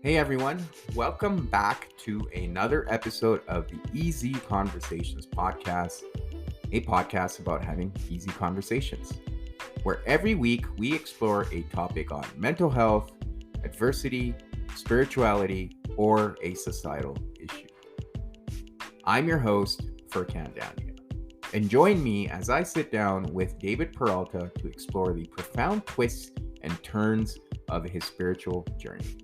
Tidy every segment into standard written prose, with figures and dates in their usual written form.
Hey everyone, welcome back to another episode of the Easy Conversations podcast, a podcast about having easy conversations, where every week we explore a topic on mental health, adversity, spirituality, or a societal issue. I'm your host, Furkhan Dandia, and join me as I sit down with David Peralta to explore the profound twists and turns of his spiritual journey.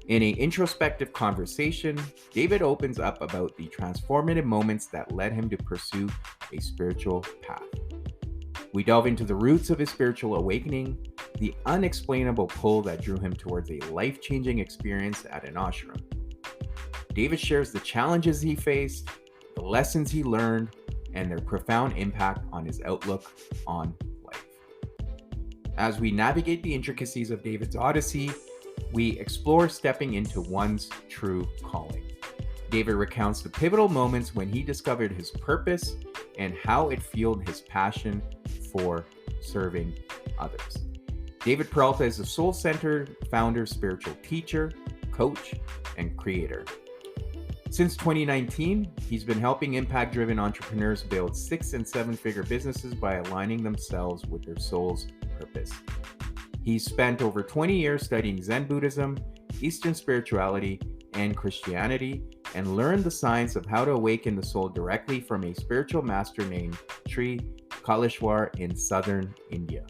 In an introspective conversation, David opens up about the transformative moments that led him to pursue a spiritual path. We delve into the roots of his spiritual awakening, the unexplainable pull that drew him towards a life-changing experience at an ashram. David shares the challenges he faced, the lessons he learned, and their profound impact on his outlook on life. As we navigate the intricacies of David's Odyssey, we explore stepping into one's true calling. David recounts the pivotal moments when he discovered his purpose and how it fueled his passion for serving others. David Peralta is a soul-centered founder, spiritual teacher, coach, and creator. Since 2019, he's been helping impact-driven entrepreneurs build 6- and 7-figure businesses by aligning themselves with their soul's purpose. He's spent over 20 years studying Zen Buddhism, Eastern spirituality, and Christianity, and learned the science of how to awaken the soul directly from a spiritual master named Sri Kaleshwar in southern India.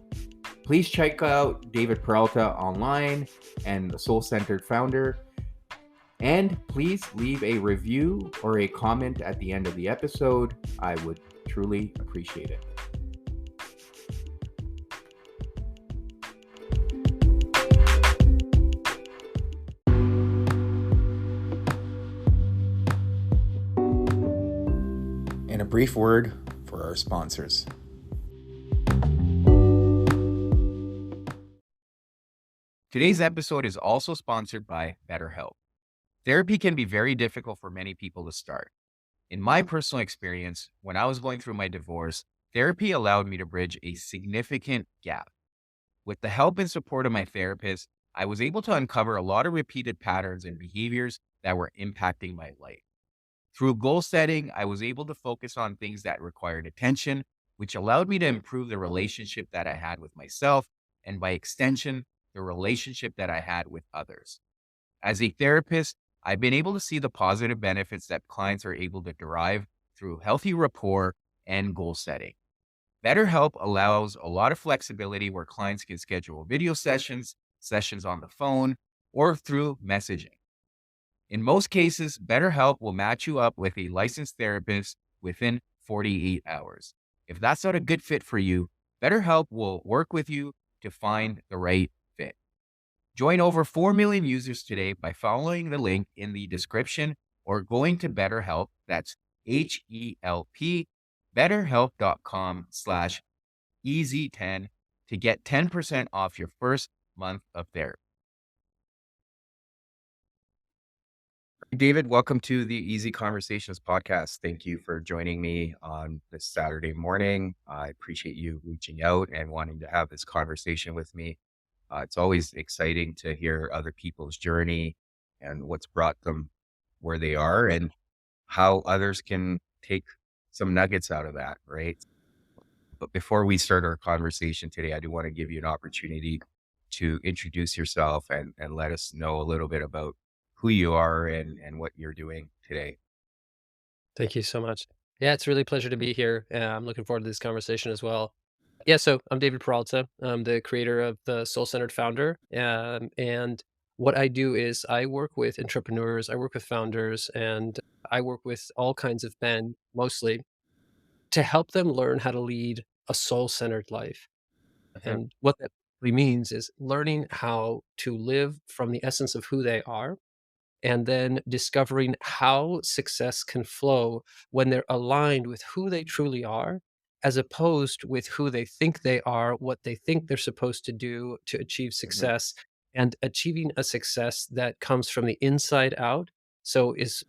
Please check out David Peralta online and the Soul Centered Founder. And please leave a review or a comment at the end of the episode. I would truly appreciate it. And a brief word for our sponsors. Today's episode is also sponsored by BetterHelp. Therapy can be very difficult for many people to start. In my personal experience, when I was going through my divorce, therapy allowed me to bridge a significant gap. With the help and support of my therapist, I was able to uncover a lot of repeated patterns and behaviors that were impacting my life. Through goal setting, I was able to focus on things that required attention, which allowed me to improve the relationship that I had with myself, and by extension, the relationship that I had with others. As a therapist, I've been able to see the positive benefits that clients are able to derive through healthy rapport and goal setting. BetterHelp allows a lot of flexibility where clients can schedule video sessions, sessions on the phone, or through messaging. In most cases, BetterHelp will match you up with a licensed therapist within 48 hours. If that's not a good fit for you, BetterHelp will work with you to find the right fit. Join over 4 million users today by following the link in the description or going to BetterHelp, that's HELP, betterhelp.com/easy10 to get 10% off your first month of therapy. David, welcome to the Easy Conversations podcast. Thank you for joining me on this Saturday morning. I appreciate you reaching out and wanting to have this conversation with me. It's always exciting to hear other people's journey and what's brought them where they are and how others can take some nuggets out of that, right? But before we start our conversation today, I do want to give you an opportunity to introduce yourself and let us know a little bit about who you are and what you're doing today. Thank you so much. Yeah, it's really a pleasure to be here. I'm looking forward to this conversation as well. Yeah, so I'm David Peralta. I'm the creator of the Soul Centered Founder. And what I do is I work with entrepreneurs, I work with founders, and I work with all kinds of men mostly to help them learn how to lead a soul centered life. Mhm. And what that really means is learning how to live from the essence of who they are and then discovering how success can flow when they're aligned with who they truly are, as opposed with who they think they are, what they think they're supposed to do to achieve Mhm. success, and achieving a success that comes from the inside out. So is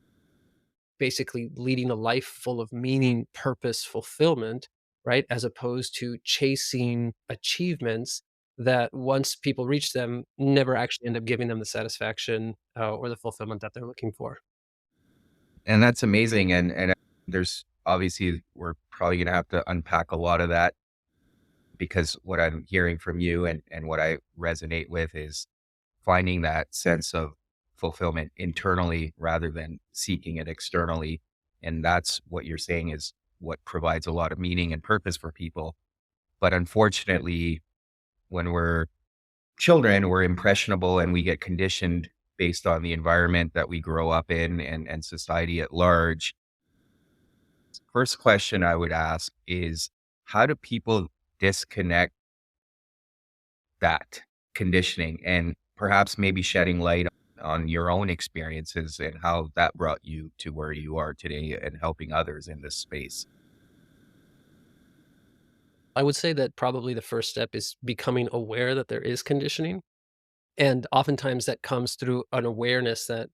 basically leading a life full of meaning, purpose, fulfillment, right? As opposed to chasing achievements that once people reach them, never actually end up giving them the satisfaction, or the fulfillment that they're looking for. And that's amazing. And there's obviously we're probably gonna have to unpack a lot of that because what I'm hearing from you and what I resonate with is finding that sense of fulfillment internally rather than seeking it externally. And that's what you're saying is what provides a lot of meaning and purpose for people. But unfortunately, when we're children, we're impressionable and we get conditioned based on the environment that we grow up in and society at large. First question I would ask is how do people disconnect that conditioning and perhaps maybe shedding light on your own experiences and how that brought you to where you are today and helping others in this space? I would say that probably the first step is becoming aware that there is conditioning, and oftentimes that comes through an awareness that,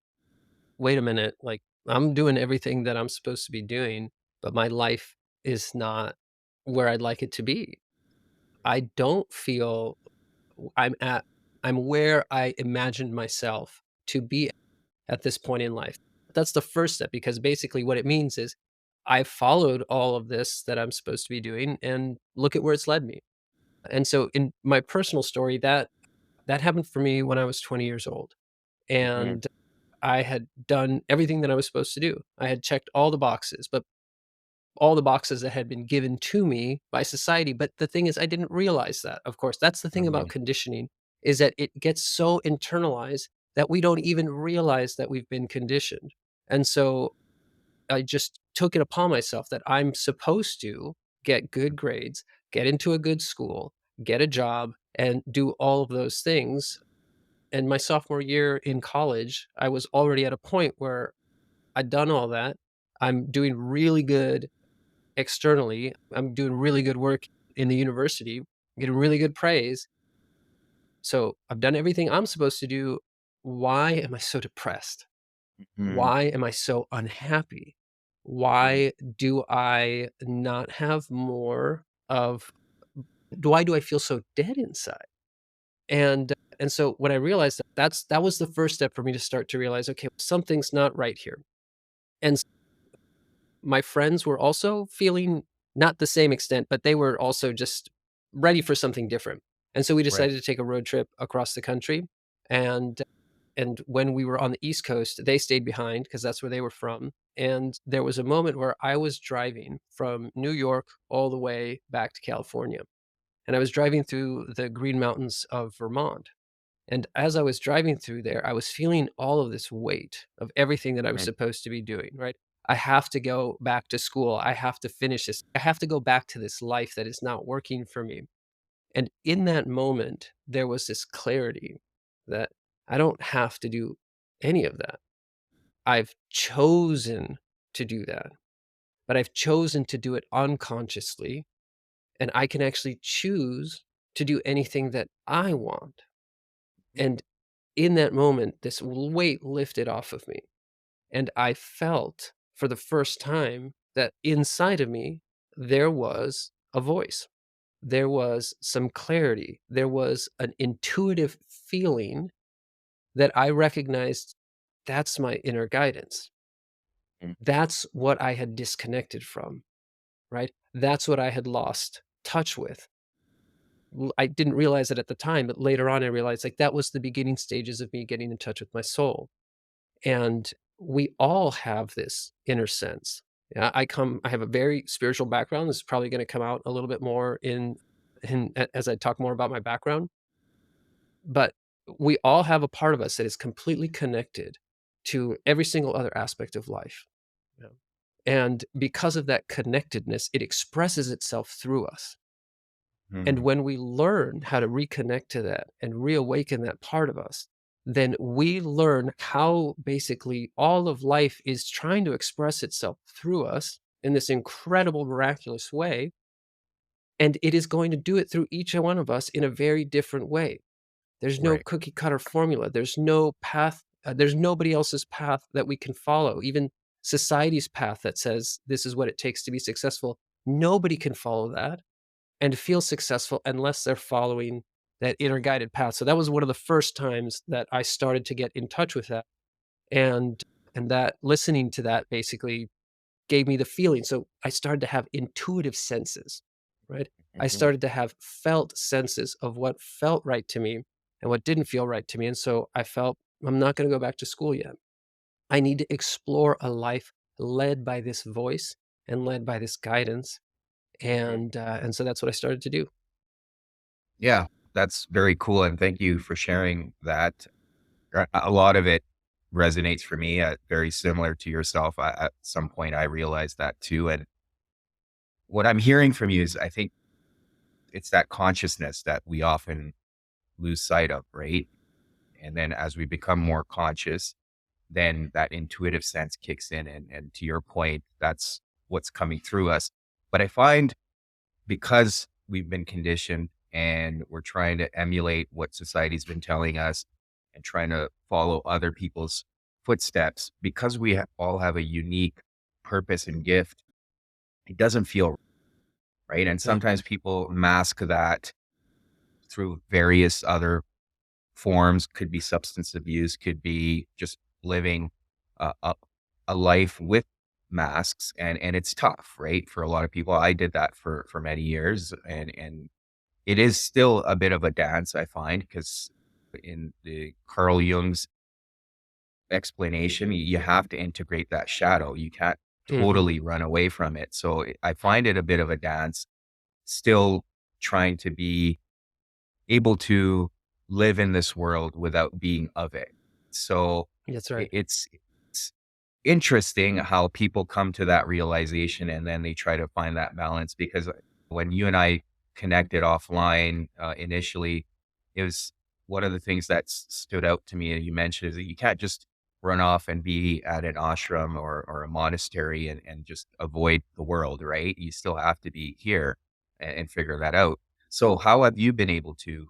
"Wait a minute, like, I'm doing everything that I'm supposed to be doing, but my life is not where I'd like it to be. I don't feel I'm at I'm where I imagined myself to be at this point in life." That's the first step because basically what it means is I followed all of this that I'm supposed to be doing and look at where it's led me. And so in my personal story, that happened for me when I was 20 years old. Mhm. And I had done everything that I was supposed to do. I had checked all the boxes, but all the boxes that had been given to me by society. But the thing is, I didn't realize that. Of course, that's the thing about Mhm. conditioning is that it gets so internalized that we don't even realize that we've been conditioned. And so I just took it upon myself that I'm supposed to get good grades, get into a good school, get a job, and do all of those things. And my sophomore year in college, I was already at a point where I'd done all that. I'm doing really good externally. I'm doing really good work in the university, getting really good praise. So I've done everything I'm supposed to do. Why am I so depressed? Mhm. Why am I so unhappy? Mhm. Why do I not have more of why do I feel so dead inside? And so when I realized that that was the first step for me to start to realize, okay, something's not right here. And my friends were also feeling not the same extent, but they were also just ready for something different. And so we Right. decided to take a road trip across the country. And when we were on the East Coast, they stayed behind because that's where they were from. And there was a moment where I was driving from New York all the way back to California. And I was driving through the Green Mountains of Vermont. And as I was driving through there, I was feeling all of this weight of everything that I was Right. supposed to be doing, right? I have to go back to school. I have to finish this. I have to go back to this life that is not working for me. And in that moment, there was this clarity that I don't have to do any of that. I've chosen to do that, but I've chosen to do it unconsciously. And I can actually choose to do anything that I want. And in that moment, this weight lifted off of me. And I felt for the first time that inside of me, there was a voice. There was some clarity. There was an intuitive feeling that I recognized that's my inner guidance. Mhm. That's what I had disconnected from, right? That's what I had lost touch with. I didn't realize it at the time, but later on I realized like that was the beginning stages of me getting in touch with my soul. And we all have this inner sense. Yeah, I have a very spiritual background. This is probably going to come out a little bit more as I talk more about my background. But we all have a part of us that is completely connected to every single other aspect of life. Yeah. And because of that connectedness, it expresses itself through us. And Mhm. when we learn how to reconnect to that and reawaken that part of us, then we learn how basically all of life is trying to express itself through us in this incredible, miraculous way. And it is going to do it through each one of us in a very different way. There's no Right. cookie cutter formula. There's no path. There's nobody else's path that we can follow. Even society's path that says this is what it takes to be successful. Nobody can follow that and feel successful unless they're following that inner guided path. So that was one of the first times that I started to get in touch with that. And that listening to that basically gave me the feeling. So I started to have intuitive senses, right? I Mhm. started to have felt senses of what felt right to me and what didn't feel right to me. And so I felt I'm not going to go back to school yet. I need to explore a life led by this voice and led by this guidance. Mhm. And so that's what I started to do. Yeah, that's very cool, and thank you for sharing that. A lot of it resonates for me, very similar to yourself. At some point, I realized that too, and what I'm hearing from you is I think it's that consciousness that we often lose sight of, right? And then as we become more conscious, then that intuitive sense kicks in. And to your point, that's what's coming through us. But I find because we've been conditioned and we're trying to emulate what society's been telling us and trying to follow other people's footsteps, because we all have a unique purpose and gift, it doesn't feel right. And Yeah. sometimes people mask that through various other forms, could be substance abuse, could be just living a, a, a life with masks. And it's tough, right? For a lot of people. I did that for many years, and it is still a bit of a dance, I find, because in the Carl Jung's explanation, you have to integrate that shadow. You can't Mhm. totally run away from it. So I find it a bit of a dance, still trying to be able to live in this world without being of it. So That's right. it's interesting how people come to that realization and then they try to find that balance, because when you and I connected offline initially, it was one of the things that stood out to me, and you mentioned, is that you can't just run off and be at an ashram or a monastery and just avoid the world, right? You still have to be here and figure that out. So how have you been able to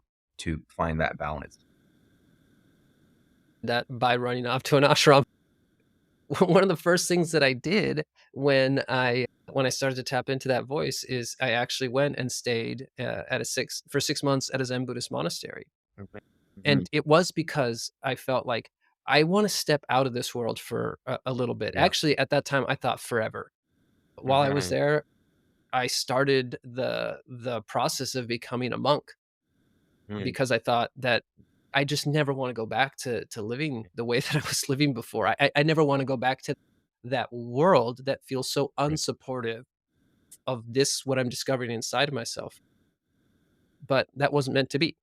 find that balance? That by running off to an ashram. One of the first things that I did when I started to tap into that voice is I actually went and stayed, at a 6 months at a Zen Buddhist monastery, Mhm. Mhm. and it was because I felt like I wanna step out of this world for a little bit. Yeah. Actually, at that time, I thought forever. While I was Mhm. there, I started the process of becoming a monk Mhm. because I thought that I just never wanna go back to living the way that I was living before. I never wanna go back to that world that feels so unsupportive of this what I'm discovering inside of myself, but that wasn't meant to be.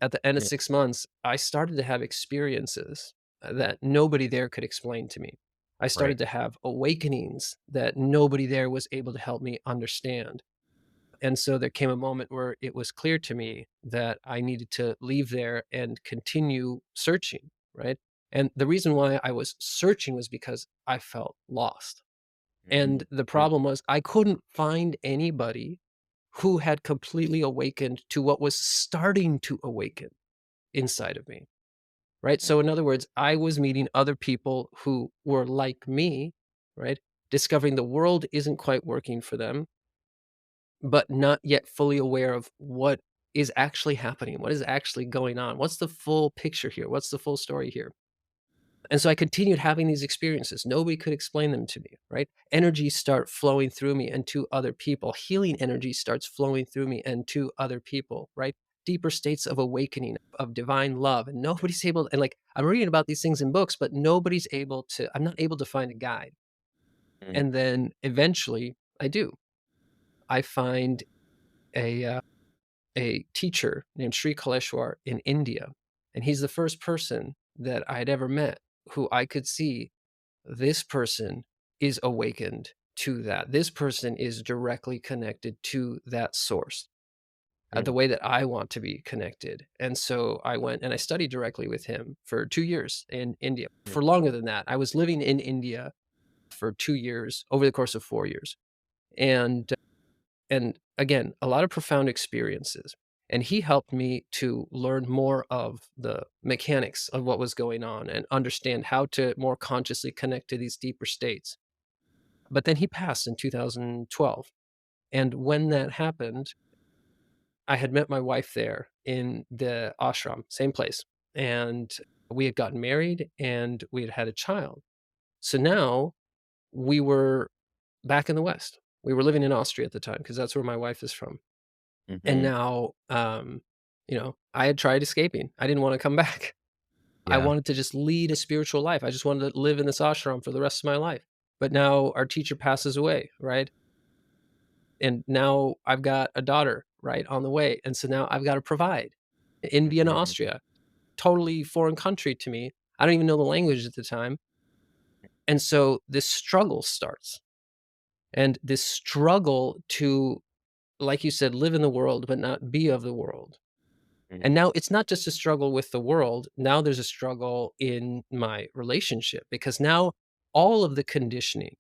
At the end of Mhm. 6 months, I started to have experiences, that nobody there could explain to me. I Right. started to have awakenings that nobody there was able to help me understand. And so there came a moment where it was clear to me that I needed to leave there and continue searching, right? And the reason why I was searching was because I felt lost. And Mhm. the Mhm. problem was I couldn't find anybody who had completely awakened to what was starting to awaken inside of me, right? Mhm. So in other words, I was meeting other people who were like me, right? Discovering the world isn't quite working for them, but not yet fully aware of what is actually happening, what is actually going on. What's the full picture here? What's the full story here? And so I continued having these experiences. Nobody could explain them to me, right? Energies start flowing through me and to other people. Healing energy starts flowing through me and to other people, right? Deeper states of awakening, of divine love. And nobody's able, and like I'm reading about these things in books, but nobody's able to, I'm not able to find a guide. Mhm. And then eventually I do. I find a, a teacher named Sri Kaleshwar in India. And he's the first person that I had ever met who I could see this person is awakened to that. This person is directly connected to that source, the Mhm. way that I want to be connected. And so I went and I studied directly with him for 2 years in India. For longer than that, I was living in India for 2 years over the course of 4 years. And and again, a lot of profound experiences. And he helped me to learn more of the mechanics of what was going on and understand how to more consciously connect to these deeper states. But then he passed in 2012. And when that happened, I had met my wife there in the ashram, same place, and we had gotten married and we had had a child. So now we were back in the West. We were living in Austria at the time because that's where my wife is from. And Mhm. now, I had tried escaping. I didn't want to come back. I Yeah. wanted to just lead a spiritual life. I just wanted to live in this ashram for the rest of my life. But now our teacher passes away, right? And now I've got a daughter, right, on the way. And so now I've got to provide in Vienna, Mhm. Austria, totally foreign country to me. I don't even know the language at the time. And so this struggle starts. And this struggle to, like you said, live in the world, but not be of the world. Mhm. And now it's not just a struggle with the world. Now there's a struggle in my relationship because now all of the conditioning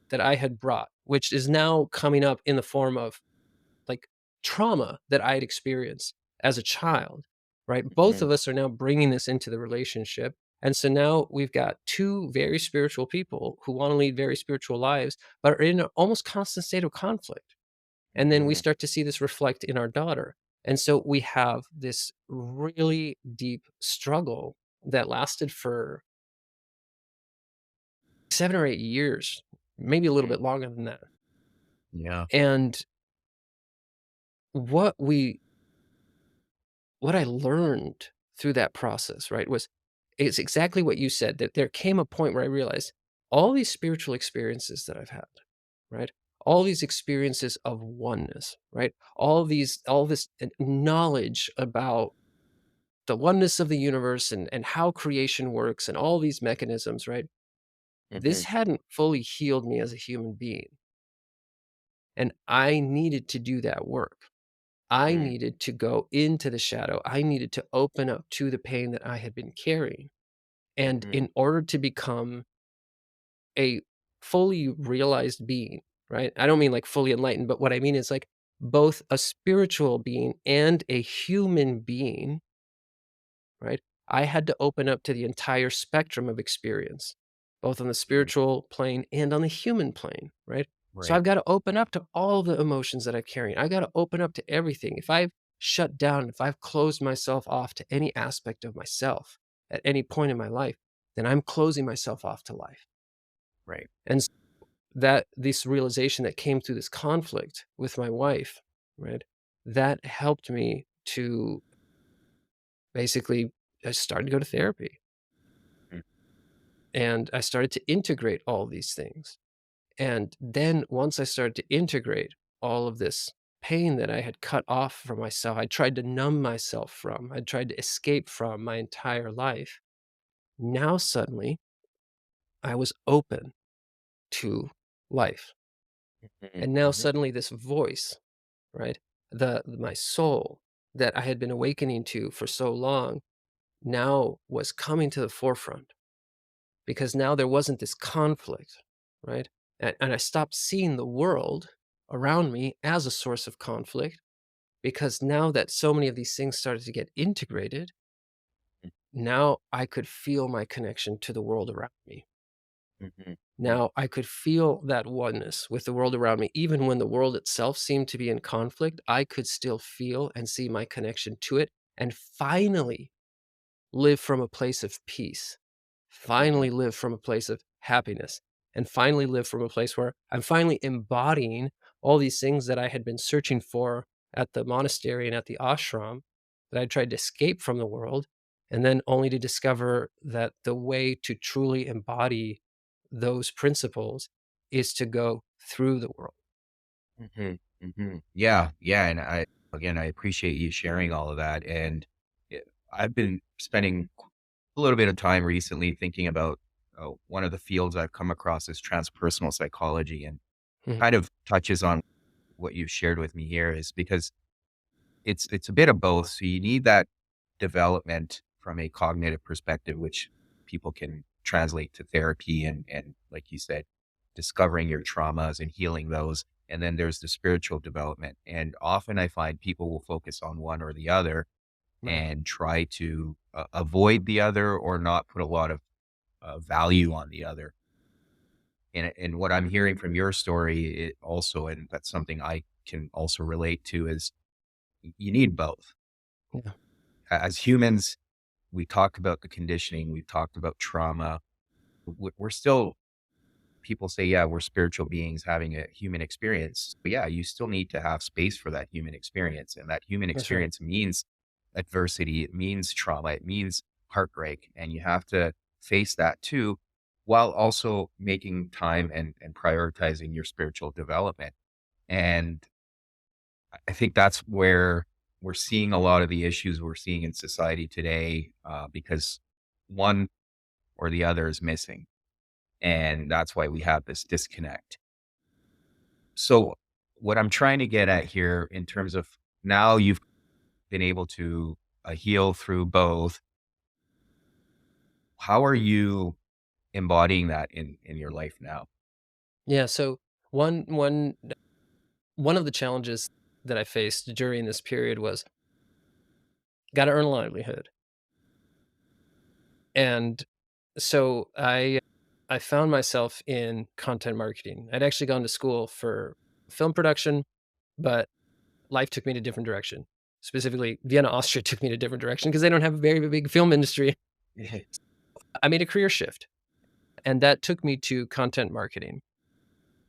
that I had brought, which is now coming up in the form of like trauma that I had experienced as a child, right? Both Mhm. of us are now bringing this into the relationship. And so now we've got two very spiritual people who want to lead very spiritual lives, but are in an almost constant state of conflict. And then we Mhm. start to see this reflect in our daughter. And so we have this really deep struggle that lasted for 7 or 8 years, maybe a little Mhm. bit longer than that. Yeah. And what we what I learned through that process, right, was it's exactly what you said, that there came a point where I realized all these spiritual experiences that I've had, right? All these experiences of oneness, right? All this knowledge about the oneness of the universe and how creation works and all these mechanisms, right? This Mhm. hadn't fully healed me as a human being. And I needed to do that work. I Mhm. needed to go into the shadow. I needed to open up to the pain that I had been carrying. And Mhm. in order to become a fully realized being, right? I don't mean like fully enlightened, but what I mean is like both a spiritual being and a human being, right? I had to open up to the entire spectrum of experience, both on the Mhm. spiritual plane and on the human plane, right? So Right. I've got to open up to all the emotions that I carry. I've got to open up to everything. If I've shut down, if I've closed myself off to any aspect of myself at any point in my life, then I'm closing myself off to life. Right. And that this realization that came through this conflict with my wife, right? That helped me to basically I started to go to therapy. Mhm. And I started to integrate all these things. And then once I started to integrate all of this pain that I had cut off from myself, I tried to numb myself from, I tried to escape from my entire life. Now suddenly I was open to life. Mhm. And now Mhm. suddenly this voice, right? My soul that I had been awakening to for so long now was coming to the forefront because now there wasn't this conflict, right? And I stopped seeing the world around me as a source of conflict because now that so many of these things started to get integrated, now I could feel my connection to the world around me. Mhm. Mhm. Now I could feel that oneness with the world around me. Even when the world itself seemed to be in conflict, I could still feel and see my connection to it and finally live from a place of peace, Mhm. finally live from a place of happiness, and finally live from a place where I'm finally embodying all these things that I had been searching for at the monastery and at the ashram, that I tried to escape from the world, and then only to discover that the way to truly embody those principles is to go through the world. Mhm. Mhm. Yeah. Yeah. And again, I appreciate you sharing all of that. And I've been spending a little bit of time recently thinking about one of the fields I've come across is transpersonal psychology, and Mhm. kind of touches on what you shared with me here is because it's a bit of both. So you need that development from a cognitive perspective, which people can translate to therapy and like you said, discovering your traumas and healing those. And then there's the spiritual development. And often I find people will focus on one or the other Right. and try to avoid the other or not put a lot of value on the other. And what I'm hearing from your story, it also, and that's something I can also relate to, is You need both. Yeah. As humans, we talk about the conditioning, we've talked about trauma. We're still, people say, yeah, we're spiritual beings having a human experience. But yeah, you still need to have space for that human experience. And that human That's right. experience means adversity, it means trauma, it means heartbreak. And you have to face that too, while also making time and prioritizing your spiritual development. And I think that's where we're seeing a lot of the issues we're seeing in society today, because one or the other is missing. And that's why we have this disconnect. So, what I'm trying to get at here, in terms of now you've been able to heal through both, how are you embodying that in your life now? Yeah, so one one of the challenges that I faced during this period was gotta earn a livelihood. And so I found myself in content marketing. I'd actually gone to school for film production, but life took me in a different direction. Specifically, Vienna, Austria took me in a different direction because they don't have a very big film industry. I made a career shift, and that took me to content marketing.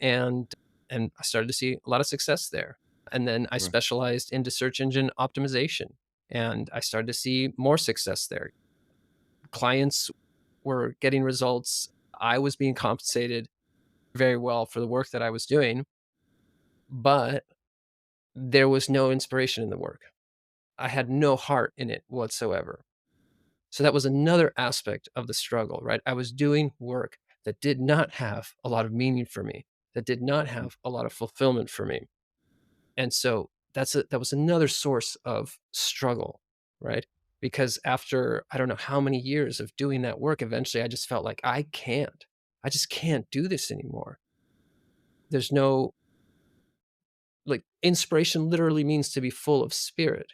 And I started to see a lot of success there. And then I Mm, specialized into search engine optimization, and I started to see more success there. Clients were getting results. I was being compensated very well for the work that I was doing, but there was no inspiration in the work. I had no heart in it whatsoever. So that was another aspect of the struggle, right? I was doing work that did not have a lot of meaning for me, that did not mm, have a lot of fulfillment for me. And so that was another source of struggle, right? Because after I don't know how many years of doing that work, eventually I just felt like I just can't do this anymore. There's no like inspiration literally means to be full of spirit,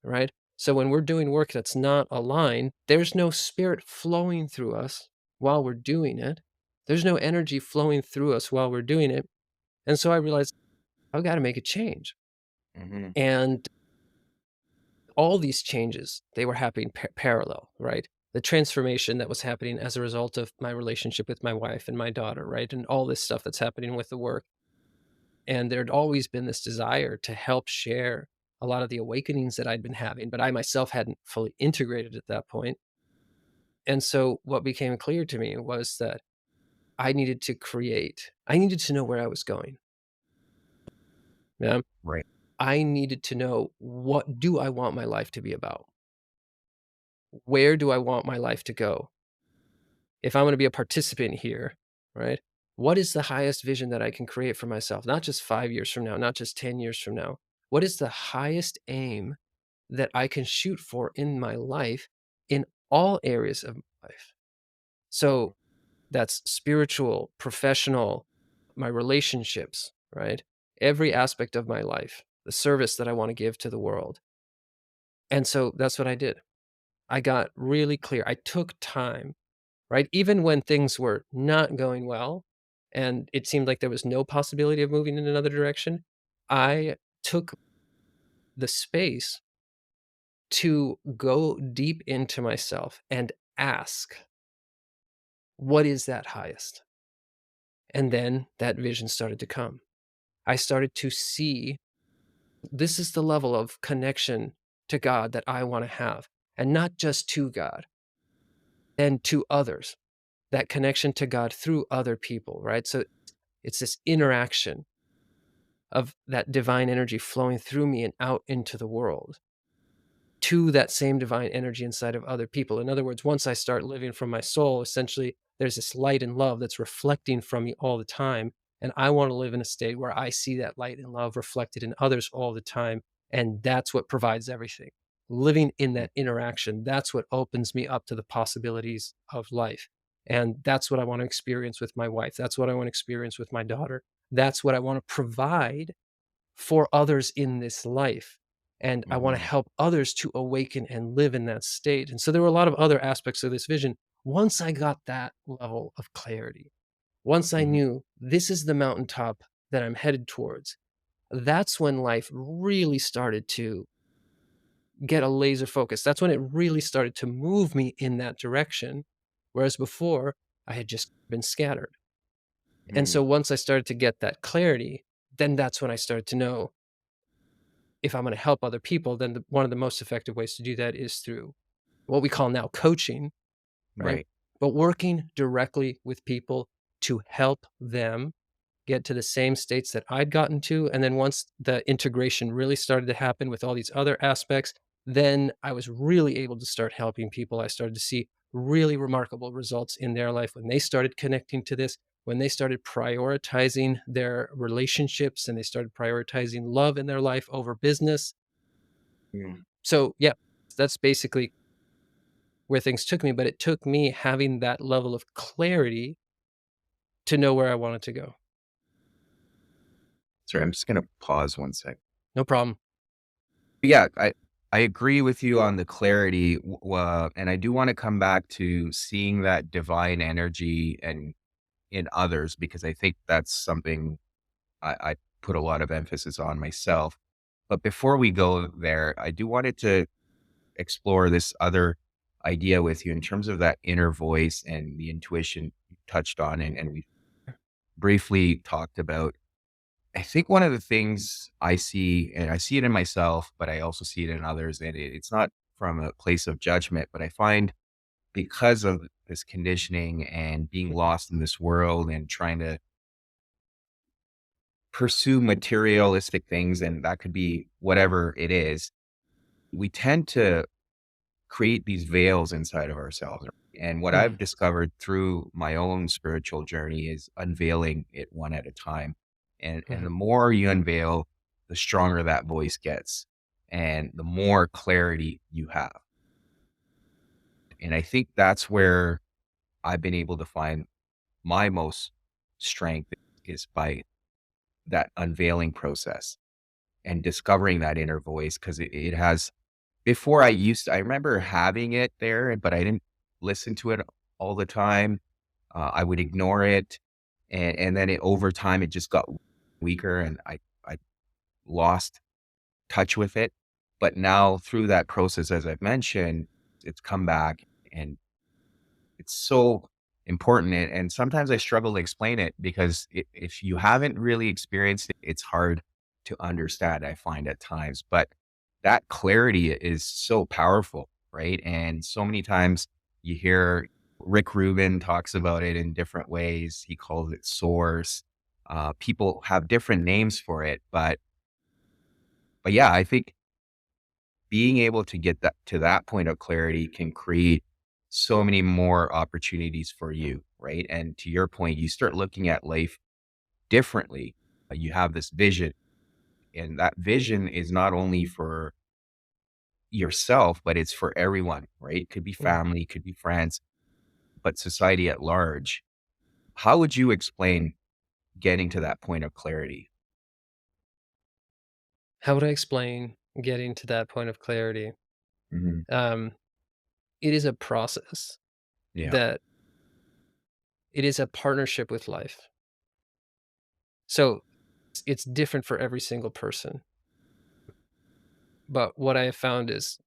right? So when we're doing work that's not aligned, there's no spirit flowing through us while we're doing it. There's no energy flowing through us while we're doing it. And so I realized I've got to make a change. mhm. And all these changes, they were happening parallel, right? The transformation that was happening as a result of my relationship with my wife and my daughter, right? And all this stuff that's happening with the work. And there'd always been this desire to help share a lot of the awakenings that I'd been having, but I myself hadn't fully integrated at that point. And so what became clear to me was that I needed to know where I was going. Yeah. Right. I needed to know, what do I want my life to be about? Where do I want my life to go? If I'm going to be a participant here, right? What is the highest vision that I can create for myself? Not just 5 years from now, not just 10 years from now. What is the highest aim that I can shoot for in my life, in all areas of my life? So that's spiritual, professional, my relationships, right? Every aspect of my life, the service that I want to give to the world. And so that's what I did. I got really clear. I took time, right? Even when things were not going well and it seemed like there was no possibility of moving in another direction, I took the space to go deep into myself and ask, what is that highest? And then that vision started to come. I started to see, this is the level of connection to God that I want to have, and not just to God, and to others, that connection to God through other people, right? So it's this interaction of that divine energy flowing through me and out into the world to that same divine energy inside of other people. In other words, once I start living from my soul, essentially there's this light and love that's reflecting from me all the time. And I want to live in a state where I see that light and love reflected in others all the time. And that's what provides everything. Living in Mm, that interaction, that's what opens me up to the possibilities of life. And that's what I want to experience with my wife. That's what I want to experience with my daughter. That's what I want to provide for others in this life. And I want to mhm, help others to awaken and live in that state. And so there were a lot of other aspects of this vision. Once I got that level of clarity, once I mhm, knew this is the mountaintop that I'm headed towards, that's when life really started to get a laser focus. That's when it really started to move me in that direction. Whereas before, I had just been scattered. And Mm, so once I started to get that clarity, then that's when I started to know if I'm going to help other people, then one of the most effective ways to do that is through what we call now coaching, right? right. But working directly with people to help them get to the same states that I'd gotten to. And then once the integration really started to happen with all these other aspects, then I was really able to start helping people. I started to see really remarkable results in their life when they started connecting to this, when they started prioritizing their relationships and they started prioritizing love in their life over business. Mm. So, yeah, that's basically where things took me. But it took me having that level of clarity to know where I wanted to go. Sorry, I'm just gonna pause one sec. No problem. Yeah, I agree with you on the clarity, and I do want to come back to seeing that divine energy and in others because I think that's something I put a lot of emphasis on myself. But before we go there, I do wanted to explore this other idea with you in terms of that inner voice and the intuition you touched on, and we briefly talked about. I think one of the things I see, and I see it in myself, but I also see it in others, and it's not from a place of judgment, but I find because of this conditioning and being lost in this world and trying to pursue materialistic things, and that could be whatever it is, we tend to create these veils inside of ourselves. And what Mm, I've discovered through my own spiritual journey is unveiling it one at a time. And mhm. the more you unveil, the stronger that voice gets and the more clarity you have. And I think that's where I've been able to find my most strength is by that unveiling process and discovering that inner voice because it has before I remember having it there, but I didn't listen to it all the time. I would ignore it, and then over time, it just got weaker, and I lost touch with it. But now through that process, as I've mentioned, it's come back, and it's so important, and sometimes I struggle to explain it because if you haven't really experienced it, it's hard to understand, I find at times, but that clarity is so powerful, right? And so many times you hear Rick Rubin talks about it in different ways. He calls it source. People have different names for it, but yeah, I think being able to get that to that point of clarity can create so many more opportunities for you, right? And to your point, you start looking at life differently. You have this vision, and that vision is not only for yourself, but it's for everyone, right? It could be Mm. family, could be friends, but society at large. How would you explain getting to that point of clarity? How would I explain getting to that point of clarity? Hmm. Um, it is a process Yeah. that it is a partnership with life. So it's different for every single person. But what I have found is,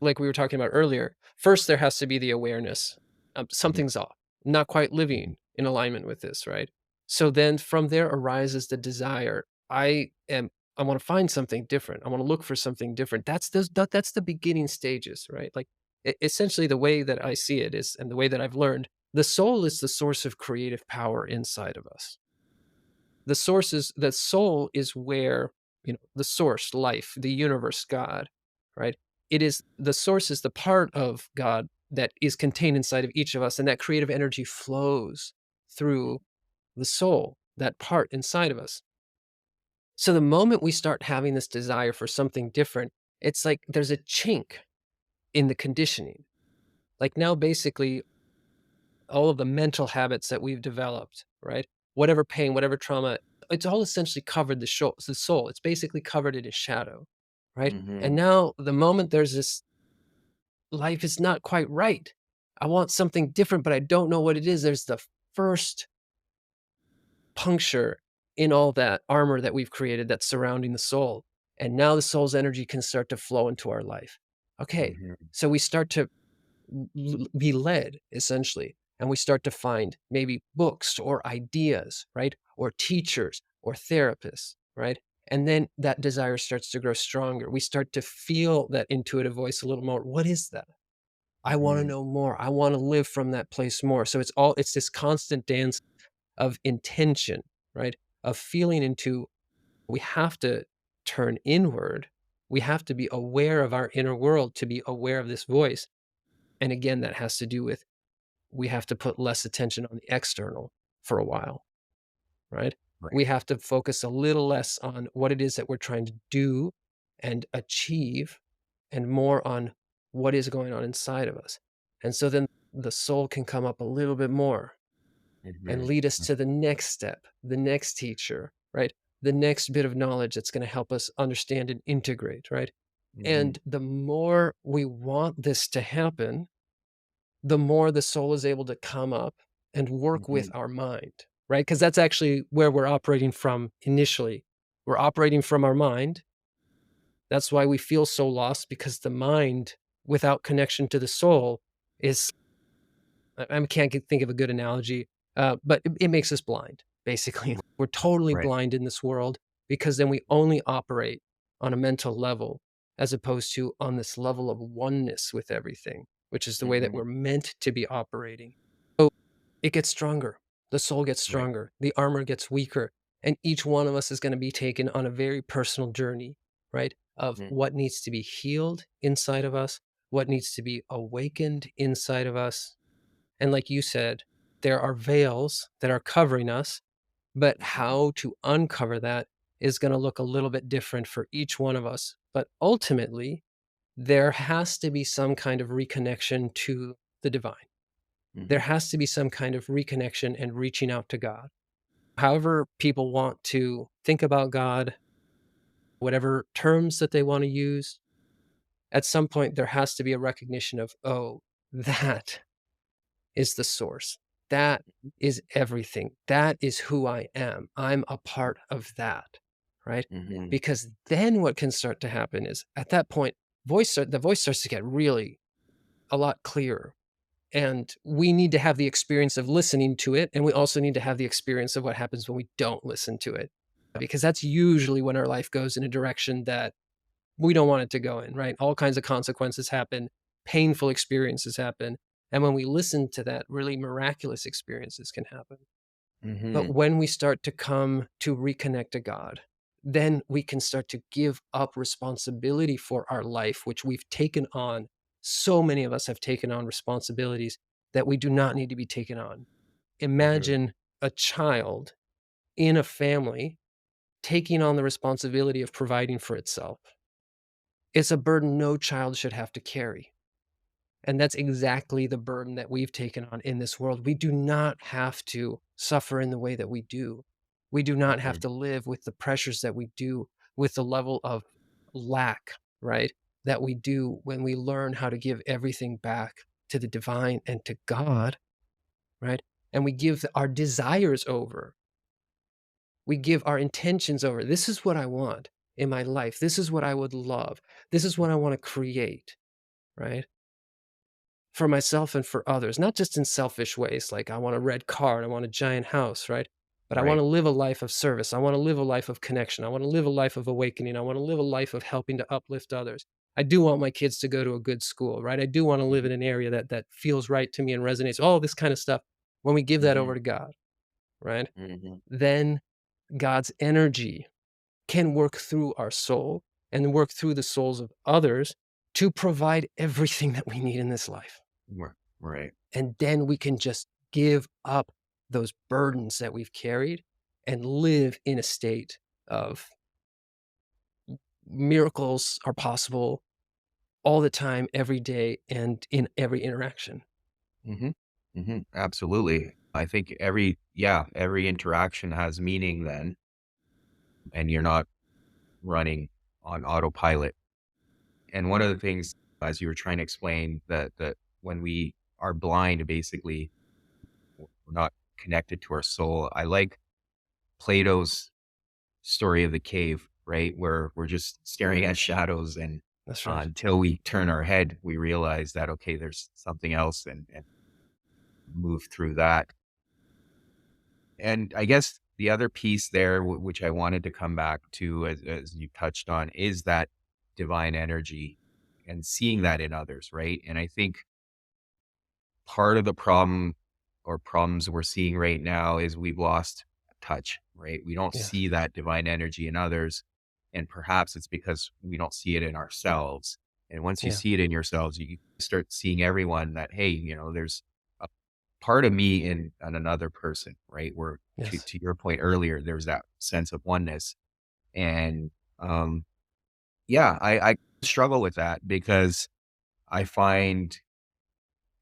like we were talking about earlier, first there has to be the awareness. Mhm. Something's off, not quite living in alignment with this, right? So then from there arises the desire. I want to find something different. I want to look for something different. That's the beginning stages, right? Like essentially the way that I see it is, and the way that I've learned, the soul is the source of creative power inside of us. The soul is where, the source, life, the universe, God, right? It is the source is the part of God that is contained inside of each of us, and that creative energy flows through the soul, that part inside of us. So the moment we start having this desire for something different, it's like there's a chink in the conditioning. Like now, basically, all of the mental habits that we've developed, right? Whatever pain, whatever trauma, it's all essentially covered the soul. It's basically covered in a shadow, right? And Hmm. now, the moment there's this life is not quite right, I want something different, but I don't know what it is. There's the first puncture in all that armor that we've created that's surrounding the soul. And now the soul's energy can start to flow into our life. Okay, Mhm. so we start to be led essentially, and we start to find maybe books or ideas, right? Or teachers or therapists, right? And then that desire starts to grow stronger. We start to feel that intuitive voice a little more. What is that? I want to Mhm. know more. I want to live from that place more. So it's this constant dance of intention, right? Of feeling into, we have to turn inward. We have to be aware of our inner world to be aware of this voice. And again, that has to do with, we have to put less attention on the external for a while, right? We Right. have to focus a little less on what it is that we're trying to do and achieve, and more on what is going on inside of us. And so then the soul can come up a little bit more and Mhm. lead us to the next step, the next teacher, right? The next bit of knowledge that's going to help us understand and integrate, right? Mhm. And the more we want this to happen, the more the soul is able to come up and work with Mhm. our mind, right? Because that's actually where we're operating from initially. We're operating from our mind. That's why we feel so lost, because the mind, without connection to the soul, is, I can't think of a good analogy, but it makes us blind, basically. We're totally Right. blind in this world, because then we only operate on a mental level as opposed to on this level of oneness with everything, which is the way that Mhm. we're meant to be operating. So it gets stronger. The soul gets Right. stronger. The armor gets weaker. And each one of us is going to be taken on a very personal journey, right? Of Mhm. what needs to be healed inside of us, what needs to be awakened inside of us. And like you said, there are veils that are covering us, but Mhm. how to uncover that is going to look a little bit different for each one of us. But ultimately, there has to be some kind of reconnection to the divine. There Mhm. has to be some kind of reconnection and reaching out to God. However, people want to think about God, whatever terms that they want to use, at some point there has to be a recognition of, oh, that is the source. That is everything. That is who I am. I'm a part of that, right? Mhm. Because then what can start to happen is, at that point, the voice starts to get really a lot clearer. And we need to have the experience of listening to it. And we also need to have the experience of what happens when we don't listen to it. Because that's usually when our life goes in a direction that we don't want it to go in, right? All kinds of consequences happen, painful experiences happen. And when we listen to that, really miraculous experiences can happen. But Mhm. when we start to come to reconnect to God, then we can start to give up responsibility for our life, which we've taken on. So many of us have taken on responsibilities that we do not need to be taken on. Mhm. Imagine a child in a family taking on the responsibility of providing for itself. It's a burden no child should have to carry. And that's exactly the burden that we've taken on in this world. We do not have to suffer in the way that we do. We do not have Mhm. to live with the pressures that we do, with the level of lack, right? That we do when we learn how to give everything back to the divine and to God, right? And we give our desires over. We give our intentions over. This is what I want in my life. This is what I would love. This is what I want to create, right? For myself and for others, not just in selfish ways, like I want a red car and I want a giant house, right? But I want to Right. live a life of service. I want to live a life of connection. I want to live a life of awakening. I want to live a life of helping to uplift others. I do want my kids to go to a good school, right? I do want to live Mhm. in an area that feels right to me and resonates. All this kind of stuff. When we give that Mhm. over to God, right? Mhm. Then God's energy can work through our soul and work through the souls of others to provide everything that we need in this life. Right. And then we can just give up those burdens that we've carried and live in a state of miracles are possible all the time, every day, and in every interaction. Mhm. Mhm. Absolutely. I think every interaction has meaning then, and you're not running on autopilot. And one of the things, as you were trying to explain, that when we are blind, basically, we're not connected to our soul. I like Plato's story of the cave, right? Where we're just staring at shadows, and That's right. until we turn our head, we realize that, okay, there's something else, and move through that. And I guess the other piece there, which I wanted to come back to, as you touched on, is that divine energy and seeing that in others, right? And I think part of the problem or problems we're seeing right now is we've lost touch, right? We don't Yes. see that divine energy in others. And perhaps it's because we don't see it in ourselves. And once you Yeah. see it in yourselves, you start seeing everyone that, hey, there's a part of me in another person, right? Where Yes. to your point earlier, there's that sense of oneness. And yeah, I struggle with that because I find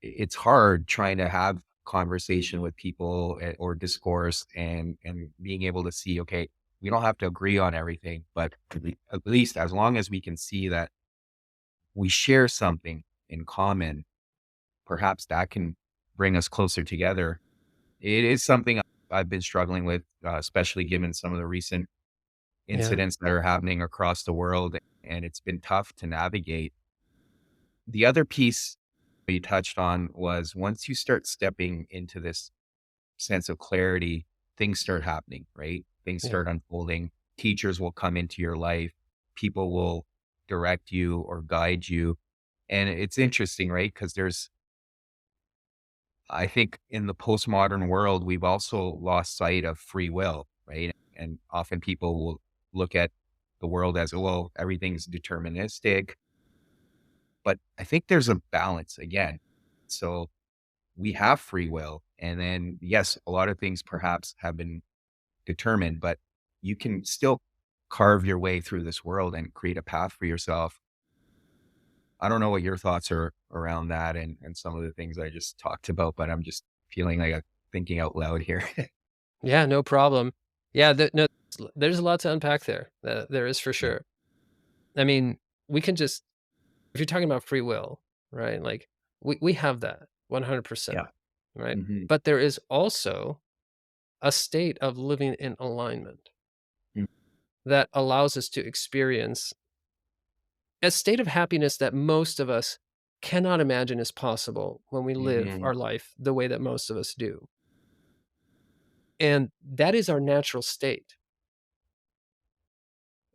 it's hard trying to have conversation with people, or discourse, and being able to see, okay, we don't have to agree on everything, but at least as long as we can see that we share something in common, perhaps that can bring us closer together. It is something I've been struggling with, especially given some of the recent Yeah. incidents that are happening across the world, and it's been tough to navigate. The other piece you touched on was, once you start stepping into this sense of clarity, things start happening, right? Things Yeah. start unfolding. Teachers will come into your life. People will direct you or guide you. And it's interesting, right? Because I think in the postmodern world, we've also lost sight of free will, right? And often people will look at the world as, well, everything's deterministic. But I think there's a balance again. So we have free will. And then, yes, a lot of things perhaps have been determined, but you can still carve your way through this world and create a path for yourself. I don't know what your thoughts are around that, and some of the things I just talked about, but I'm just feeling like I'm thinking out loud here. Yeah, no problem. Yeah, no, there's a lot to unpack there. There is for Yeah. sure. I mean, we can just if you're talking about free will, right? Like we have that 100%, Yeah. right? Hmm. But there is also a state of living in alignment that allows us to experience a state of happiness that most of us cannot imagine is possible when we live Hmm. our life the way that most of us do. And that is our natural state.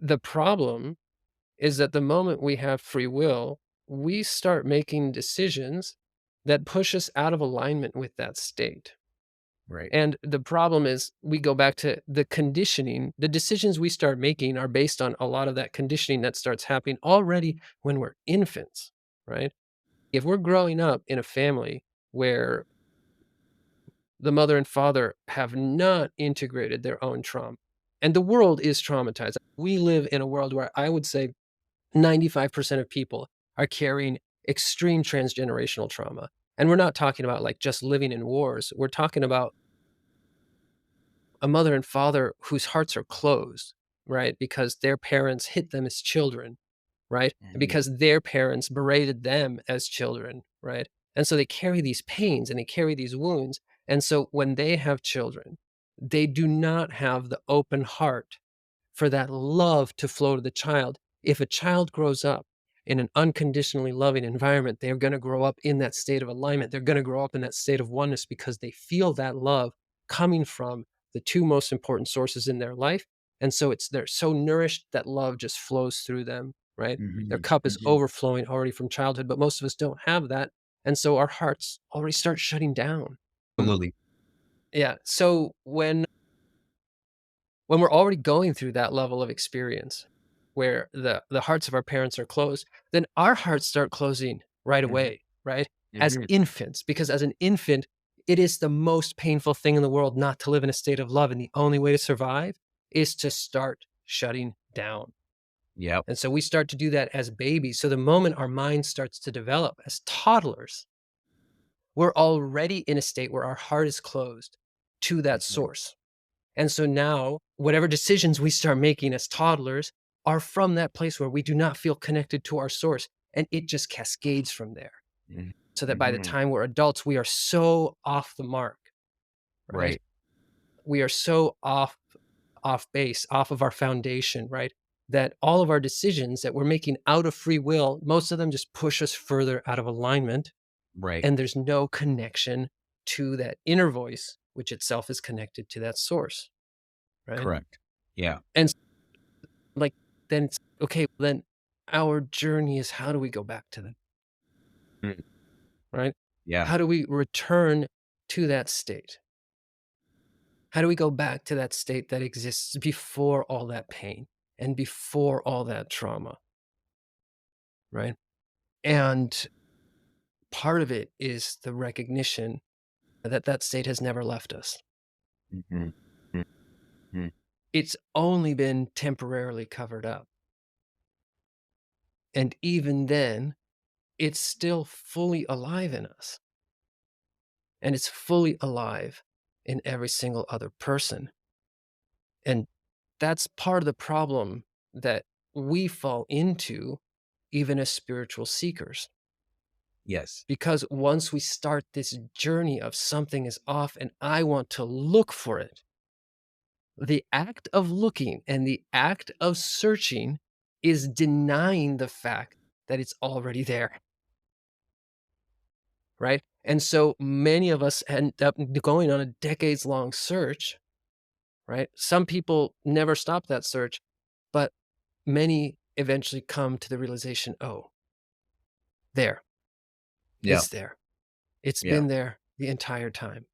The problem is that the moment we have free will, we start making decisions that push us out of alignment with that state. Right. And the problem is we go back to the conditioning. The decisions we start making are based on a lot of that conditioning that starts happening already when we're infants, right? If we're growing up in a family where the mother and father have not integrated their own trauma, and the world is traumatized. We live in a world where I would say 95% of people are carrying extreme transgenerational trauma. And we're not talking about like just living in wars. We're talking about a mother and father whose hearts are closed, right? Because their parents hit them as children, right? And Hmm. because their parents berated them as children, right? And so they carry these pains and they carry these wounds. And so when they have children, they do not have the open heart for that love to flow to the child. If a child grows up in an unconditionally loving environment, they're going to grow up in that state of alignment. They're going to grow up in that state of oneness because they feel that love coming from the two most important sources in their life. And so they're so nourished that love just flows through them, right? Their Hmm. cup is Hmm. overflowing already from childhood, but most of us don't have that. And so our hearts already start shutting down. Absolutely. Yeah. So when we're already going through that level of experience where the hearts of our parents are closed, then our hearts start closing right Hmm. away, right? As Hmm. infants, because as an infant, it is the most painful thing in the world not to live in a state of love. And the only way to survive is to start shutting down. Yep. And so we start to do that as babies. So the moment our mind starts to develop as toddlers, we're already in a state where our heart is closed to that Hmm. source. And so now, whatever decisions we start making as toddlers are from that place where we do not feel connected to our source. And it just cascades from there. So that by the Hmm. time we're adults, we are so off the mark, right? Right. We are so off off base, off of our foundation, right? That all of our decisions that we're making out of free will, most of them just push us further out of alignment. Right. And there's no connection to that inner voice, which itself is connected to that source, right? Correct. Yeah. And like, then it's okay, then our journey is how do we go back to them, Mm. right? Yeah. How do we return to that state? How do we go back to that state that exists before all that pain and before all that trauma, right? And part of it is the recognition that that state has never left us. Mhm. Mhm. It's only been temporarily covered up. And even then, it's still fully alive in us. And it's fully alive in every single other person. And that's part of the problem that we fall into, even as spiritual seekers. Yes. Because once we start this journey of something is off and I want to look for it, the act of looking and the act of searching is denying the fact that it's already there. Right. And so many of us end up going on a decades long search. Right. Some people never stop that search, but many eventually come to the realization, oh, there, Yeah. it's there. It's Yeah. been there the entire time.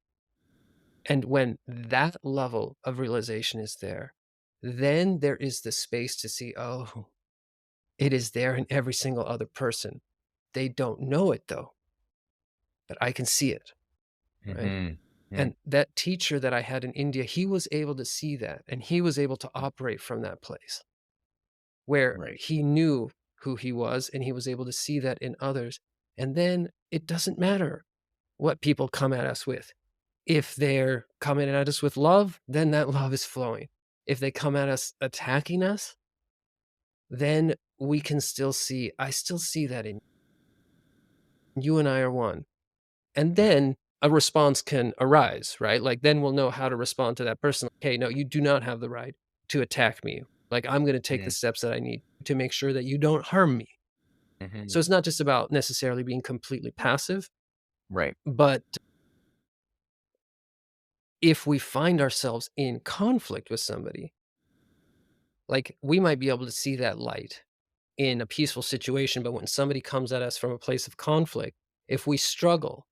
And when that level of realization is there, then there is the space to see, oh, it is there in every single other person. They don't know it though, but I can see it, right? Mhm. Mm. And that teacher that I had in India, he was able to see that and he was able to operate from that place where Right. he knew who he was and he was able to see that in others. And then it doesn't matter what people come at us with. If they're coming at us with love, then that love is flowing. If they come at us attacking us, then we can still see, I still see that in you and I are one. And then a response can arise, right? Like then we'll know how to respond to that person. Like, hey, no, you do not have the right to attack me. Like I'm going to take the Mm. steps that I need to make sure that you don't harm me. Mhm. So it's not just about necessarily being completely passive, Right. but if we find ourselves in conflict with somebody, like we might be able to see that light in a peaceful situation, but when somebody comes at us from a place of conflict, if we struggle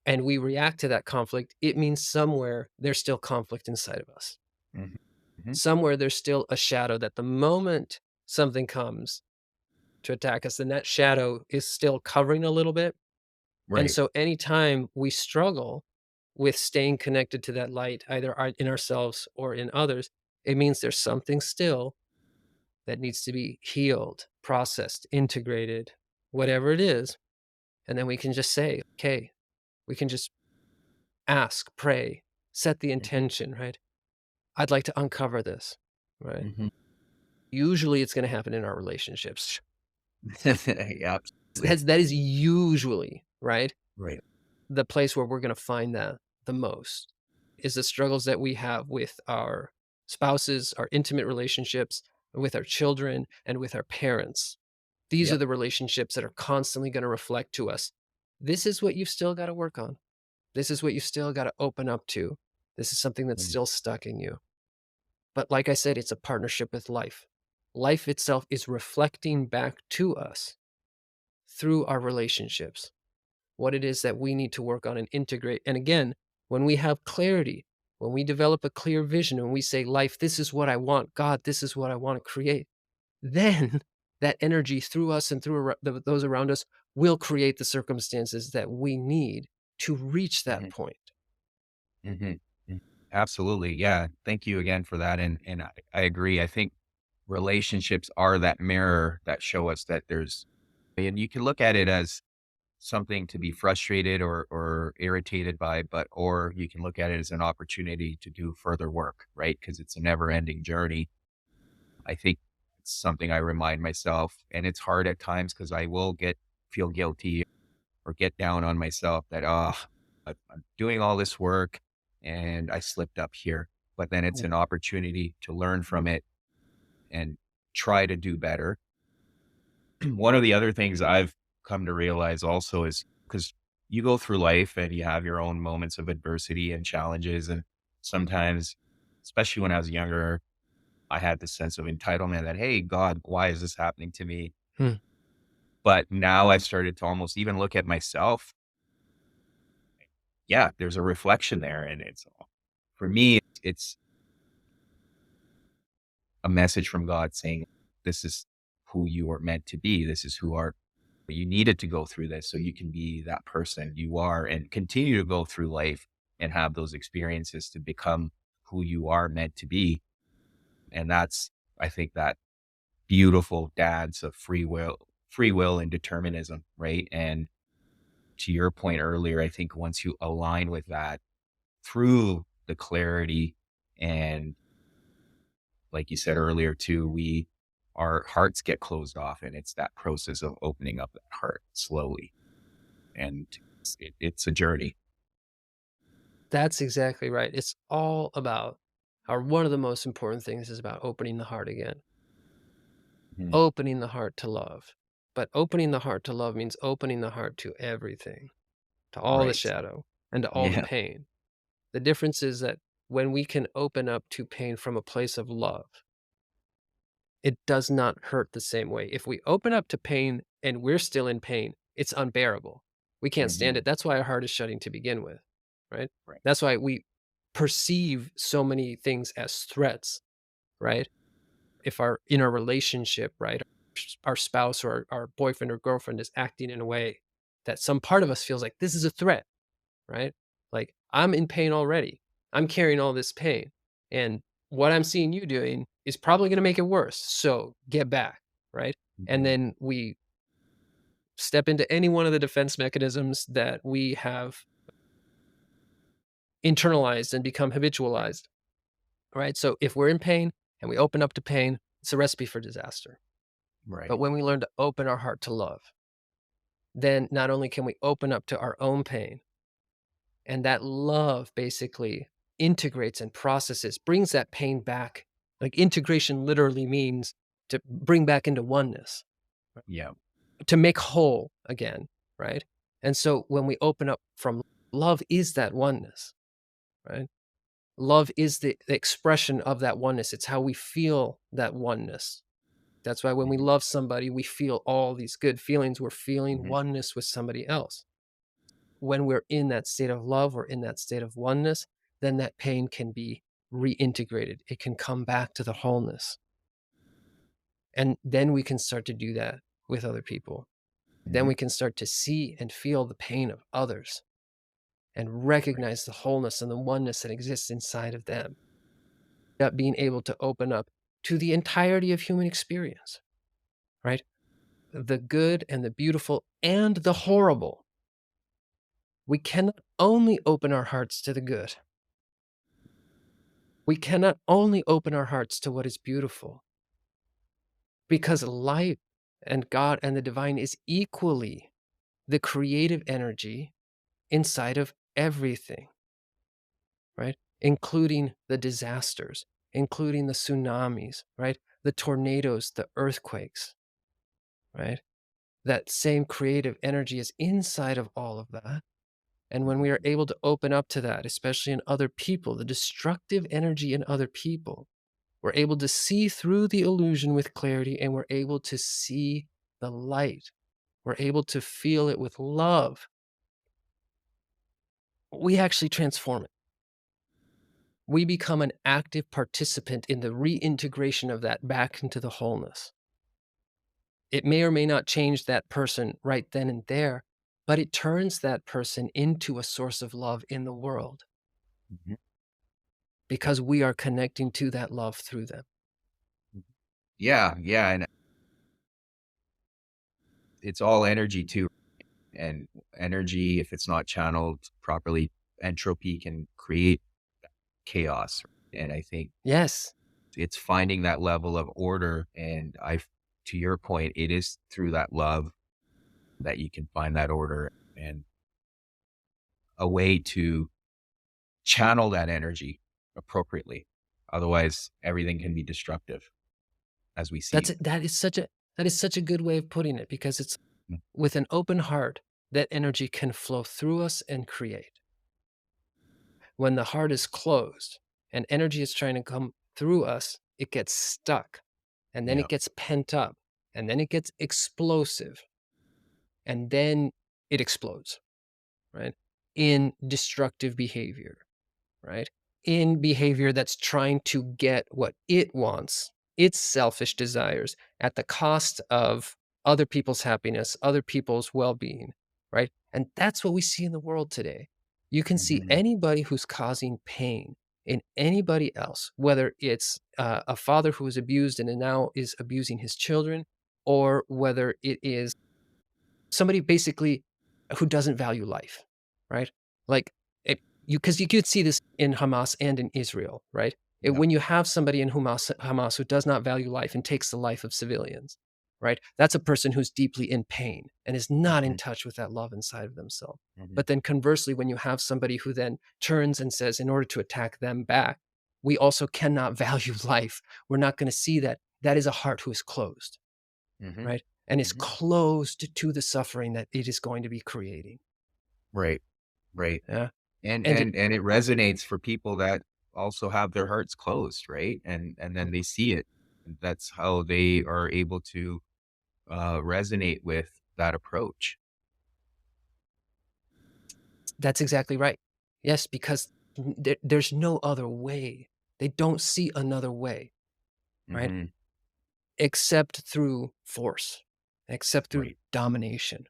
and we react to that conflict, it means somewhere there's still conflict inside of us. Mhm. Mhm. Somewhere there's still a shadow that the moment something comes to attack us, then that shadow is still covering a little bit. And Right. so anytime we struggle with staying connected to that light, either in ourselves or in others, it means there's something still that needs to be healed, processed, integrated, whatever it is. And then we can just say, okay, we can just ask, pray, set the Mhm. intention, right? I'd like to uncover this, right? Mhm. Usually it's going to happen in our relationships. Yeah, absolutely. That is usually, right? Right. The place where we're going to find that the most is the struggles that we have with our spouses, our intimate relationships, with our children, and with our parents. These are Yep. the relationships that are constantly going to reflect to us. This is what you've still got to work on. This is what you still got to open up to. This is something that's Mm. still stuck in you. But like I said, it's a partnership with life. Life itself is reflecting back to us through our relationships what it is that we need to work on and integrate. And again, when we have clarity, when we develop a clear vision, and we say, life, this is what I want, God, this is what I want to create, then that energy through us and through those around us will create the circumstances that we need to reach that Mhm. point. Mhm. Mm. Absolutely. Yeah. Thank you again for that. And I agree. I think relationships are that mirror that show us that there's, and you can look at it as something to be frustrated or irritated by, but or you can look at it as an opportunity to do further work, right? Because it's a never ending journey. I think it's something I remind myself, and it's hard at times because I will feel guilty or get down on myself that I'm doing all this work and I slipped up here. but then it's Mm. an opportunity to learn from it and try to do better. One of the other things I've come to realize also is because you go through life and you have your own moments of adversity and challenges. And sometimes, especially when I was younger, I had this sense of entitlement that, hey, God, why is this happening to me? Hmm. But now I've started to almost even look at myself. Yeah, there's a reflection there. And for me, it's a message from God saying, this is who you are meant to be. This is who are you needed to go through this so you can be that person you are and continue to go through life and have those experiences to become who you are meant to be. And that's, I think, that beautiful dance of free will and determinism, right? And to your point earlier, I think once you align with that through the clarity and like you said earlier too, our hearts get closed off and it's that process of opening up that heart slowly. And it's a journey. That's exactly right. It's all about, or one of the most important things is about opening the heart again, Mhm. opening the heart to love. But opening the heart to love means opening the heart to everything, to all the Right. shadow and to all the Yeah. pain. The difference is that when we can open up to pain from a place of love, it does not hurt the same way. If we open up to pain and we're still in pain, it's unbearable. We can't stand Mhm. it. That's why our heart is shutting to begin with, right? Right. That's why we perceive so many things as threats, right? If our in a relationship, right, our spouse or our boyfriend or girlfriend is acting in a way that some part of us feels like this is a threat, right? Like, I'm in pain already. I'm carrying all this pain. And what I'm seeing you doing is probably going to make it worse. So get back, right? And Mhm. then we step into any one of the defense mechanisms that we have internalized and become habitualized, right? So if we're in pain and we open up to pain, it's a recipe for disaster. But Right. when we learn to open our heart to love, then not only can we open up to our own pain, and that love basically integrates and processes, brings that pain back. Like integration literally means to bring back into oneness, Yeah. to make whole again, right? And so when we open up from love is that oneness, right? Love is the expression of that oneness. It's how we feel that oneness. That's why when we Mhm. love somebody, we feel all these good feelings. We're feeling Mhm. oneness with somebody else. When we're in that state of love or in that state of oneness, then that pain can be reintegrated. It can come back to the wholeness. And then we can start to do that with other people. Then Mhm. we can start to see and feel the pain of others and Right. recognize the wholeness and the oneness that exists inside of them. That being able to open up to the entirety of human experience, right? The good and the beautiful and the horrible. We cannot only open our hearts to the good. We cannot only open our hearts to what is beautiful because light and God and the divine is equally the creative energy inside of everything, right? Including the disasters, including the tsunamis, right? The tornadoes, the earthquakes, right? That same creative energy is inside of all of that. And when we are Mhm. able to open up to that, especially in other people, the destructive energy in other people, we're able to see through the illusion with clarity and we're able to see the light. We're able to feel it with love. We actually transform it. We become an active participant in the reintegration of that back into the wholeness. It may or may not change that person right then and there, but it turns that person into a source of love in the world Mhm. because we are connecting to that love through them. Yeah. Yeah. And it's all energy too. And energy, if it's not channeled properly, entropy can create chaos. And I think Yes. it's finding that level of order. And to your point, it is through that love that you can find that order and a way to channel that energy. appropriately. Otherwise, everything can be destructive as we see. That is such a good way of putting it, because it's Mm, with an open heart that energy can flow through us and create. When the heart is closed and energy is trying to come through us, it gets stuck, and then yeah. it gets pent up, and then it gets explosive, and then it explodes, right? In destructive behavior, right? In behavior that's trying to get what it wants, its selfish desires, at the cost of other people's happiness, other people's well being, right? And that's what we see in the world today. You can see Hmm. anybody who's causing pain in anybody else, whether it's a father who was abused and now is abusing his children, or whether it is somebody basically who doesn't value life, right? Like, you, because you could see this in Hamas and in Israel, right? Yeah. When you have somebody in Hamas who does not value life and takes the life of civilians, right? That's a person who's deeply in pain and is not in Hmm. touch with that love inside of themselves. Hmm. But then conversely, when you have somebody who then turns and says, in order to attack them back, we also cannot value life. We're not going to see that. That is a heart who is closed, Hmm. right? And is Hmm. closed to the suffering that it is going to be creating. Right. Right. Yeah. And And it, and and it resonates for people that also have their hearts closed, right? And then they see it. That's how they are able to resonate with that approach. that's exactly right. Yes, because there's no other way. They don't see another way, right? Hmm. Except through force, except through Right. domination,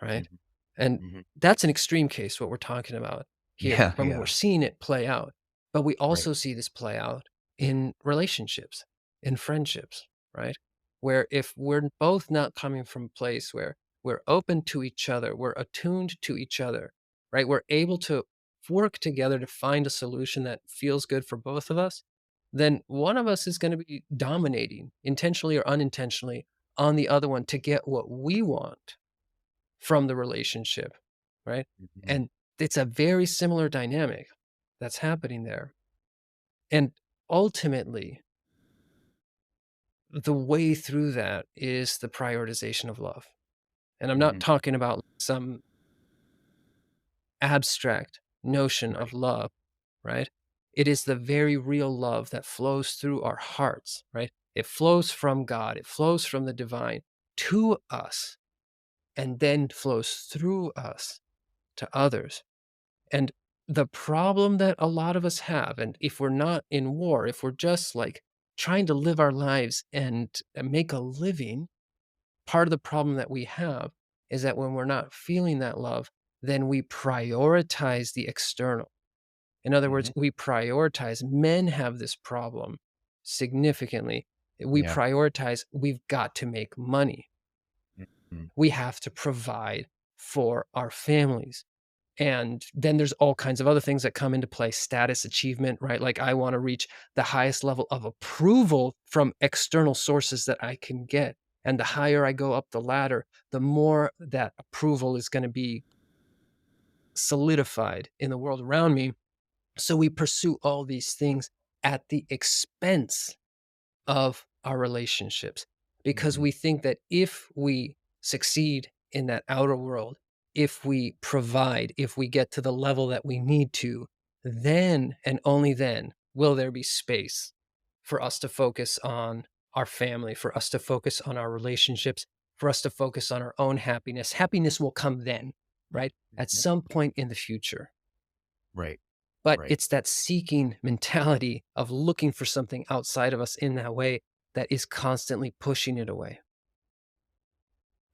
right? Hmm. And Hmm. that's an extreme case, what we're talking about here. Yeah. When we're Yeah. seeing it play out. But we Right. also see this play out in relationships, in friendships, right? Where if we're both not coming from a place where we're open to each other, we're attuned to each other, right? We're able to work together to find a solution that feels good for both of us, then one of us is going to be dominating, intentionally or unintentionally, on the other one to get what we want from the relationship, right? Hmm. And it's a very similar dynamic that's happening there. And ultimately, the way through that is the prioritization of love. And I'm not Hmm. talking about some abstract notion of Right. love, right? It is the very real love that flows through our hearts, right? It flows from God, it flows from the divine to us, and then flows through us to others. And the problem that a lot of us have, and if we're not in war, if we're just like trying to live our lives and make a living, part of the problem that we have is that when we're not feeling that love, then we prioritize the external. In other words, Hmm. we prioritize, men have this problem significantly. We Yeah. prioritize, we've got to make money. Mhm. We have to provide for our families. And then there's all kinds of other things that come into play, status, achievement, right? Like I want to reach the highest level of approval from external sources that I can get. And the higher I go up the ladder, the more that approval is going to be solidified in the world around me. So we pursue all these things at the expense of our relationships, because Mhm. we think that if we succeed in that outer world, if we provide, if we get to the level that we need to, then and only then will there be space for us to focus on our family, for us to focus on our relationships, for us to focus on our own happiness. Happiness will come then, right? At Mhm. some point in the future. Right. But Right. it's that seeking mentality of looking for something outside of us in that way that is constantly pushing it away.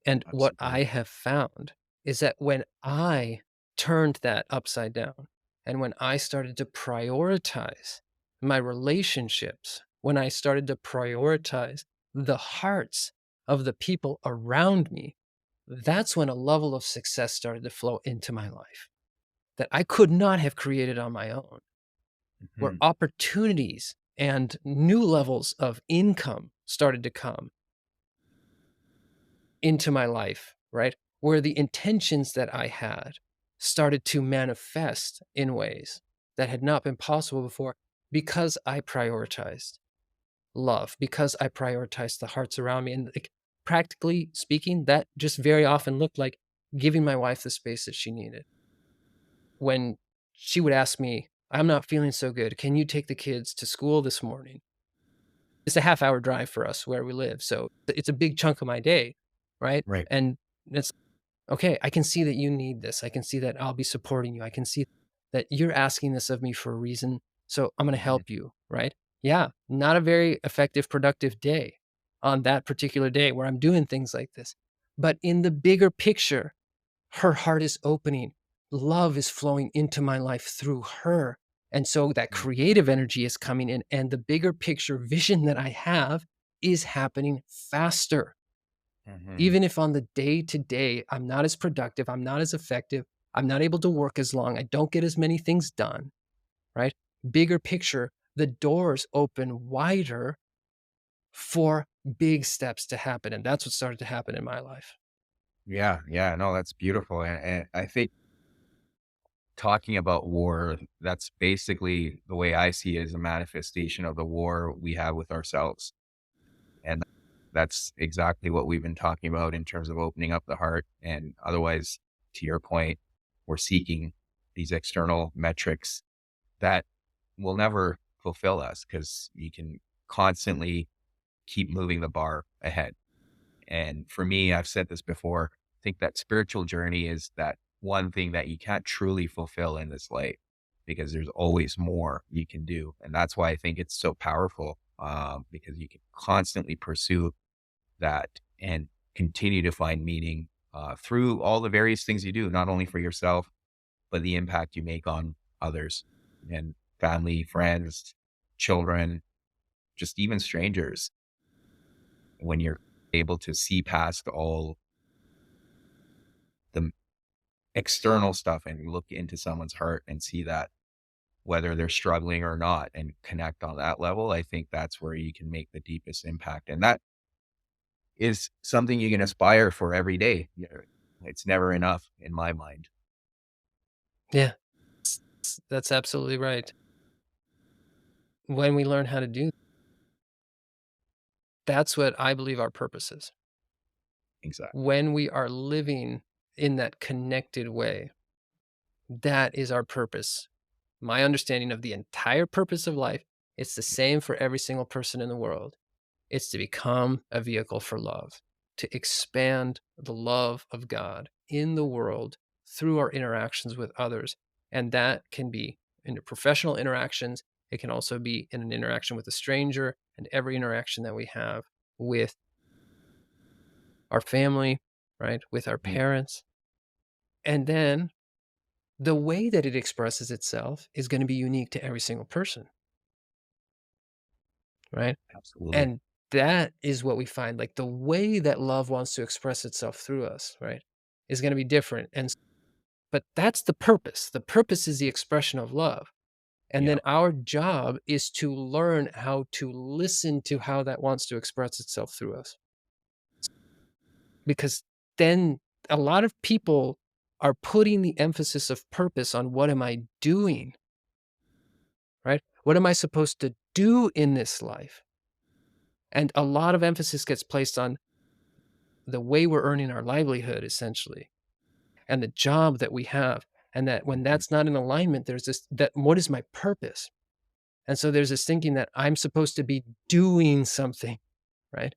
And what I Absolutely. have found is that when I turned that upside down and when I started to prioritize my relationships, when I started to prioritize the hearts of the people around me, that's when a level of success started to flow into my life that I could not have created on my own, where Mhm. opportunities and new levels of income started to come into my life, right? Where the intentions that I had started to manifest in ways that had not been possible before. because I prioritized love, because I prioritized the hearts around me. And like, practically speaking, that just very often looked like giving my wife the space that she needed. When she would ask me, I'm not feeling so good. Can you take the kids to school this morning? It's a half-hour drive for us where we live. So it's a big chunk of my day. Right. Right. And it's okay. I can see that you need this. I can see that I'll be supporting you. I can see that you're asking this of me for a reason. So I'm going to Mhm. help you. Right. Yeah. Not a very effective, productive day on that particular day where I'm doing things like this. But in the bigger picture, her heart is opening. Love is flowing into my life through her. And so that Mm. creative energy is coming in, and the bigger picture vision that I have is happening faster. Mhm. Even if on the day to day, I'm not as productive, I'm not as effective, I'm not able to work as long, I don't get as many things done, right? Bigger picture, the doors open wider for big steps to happen. And that's what started to happen in my life. Yeah, yeah, no, that's beautiful, and I think talking about war, that's basically the way I see it as a manifestation of the war we have with ourselves. And that's exactly what we've been talking about in terms of opening up the heart. And otherwise, to your point, we're seeking these external metrics that will never fulfill us because you can constantly keep moving the bar ahead. And for me, I've said this before, I think that spiritual journey is that one thing that you can't truly fulfill in this life because there's always more you can do. And that's why I think it's so powerful, because you can constantly pursue that and continue to find meaning through all the various things you do, not only for yourself, but the impact you make on others and family, friends, children, just even strangers. When you're able to see past all the external stuff and look into someone's heart and see that whether they're struggling or not and connect on that level, I think that's where you can make the deepest impact. And that is something you can aspire for every day. It's never enough in my mind. Yeah, that's absolutely right. When we learn how to do, that's what I believe our purpose is. Exactly. When we are living in that connected way, that is our purpose. My understanding of the entire purpose of life, it's the same for every single person in the world. It's to become a vehicle for love, to expand the love of God in the world through our interactions with others. And that can be in professional interactions. It can also be in an interaction with a stranger, and every interaction that we have with our family, right? With our Mhm. parents. And then the way that it expresses itself is going to be unique to every single person, right? Absolutely. And that is what we find, like, the way that love wants to express itself through us, right, is gonna be different, and but that's the purpose. The purpose is the expression of love, and Yeah. then our job is to learn how to listen to how that wants to express itself through us, because then a lot of people are putting the emphasis of purpose on what am I doing, right? What am I supposed to do in this life? And a lot of emphasis gets placed on the way we're earning our livelihood, essentially, and the job that we have. And that when Mhm. that's not in alignment, there's this, that what is my purpose? And so there's this thinking that I'm supposed to be doing something, right?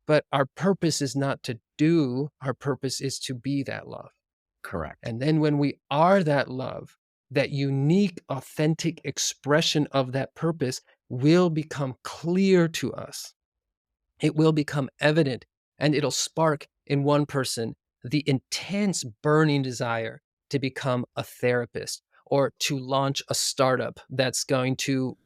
But our purpose is not to do, our purpose is to be that love. Correct. And then when we are that love, that unique, authentic expression of that purpose will become clear to us. It will become evident, and it'll spark in one person the intense burning desire to become a therapist or to launch a startup that's going to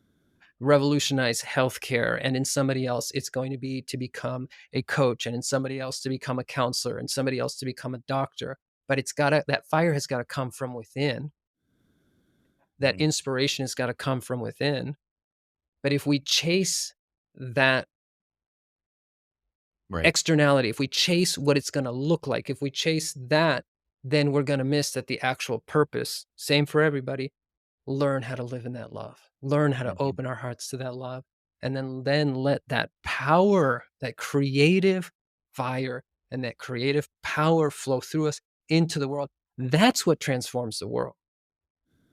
revolutionize healthcare. And in somebody else, it's going to be to become a coach, and in somebody else to become a counselor, and somebody else to become a doctor. But it's gotta, that fire has got to come from within. That Mhm. inspiration has got to come from within. But if we chase that Right. externality, if we chase what it's gonna look like, if we chase that, then we're gonna miss that the actual purpose, same for everybody, learn how to live in that love. learn how to Mhm. open our hearts to that love, and then let that power, that creative fire and that creative power flow through us into the world. That's what transforms the world.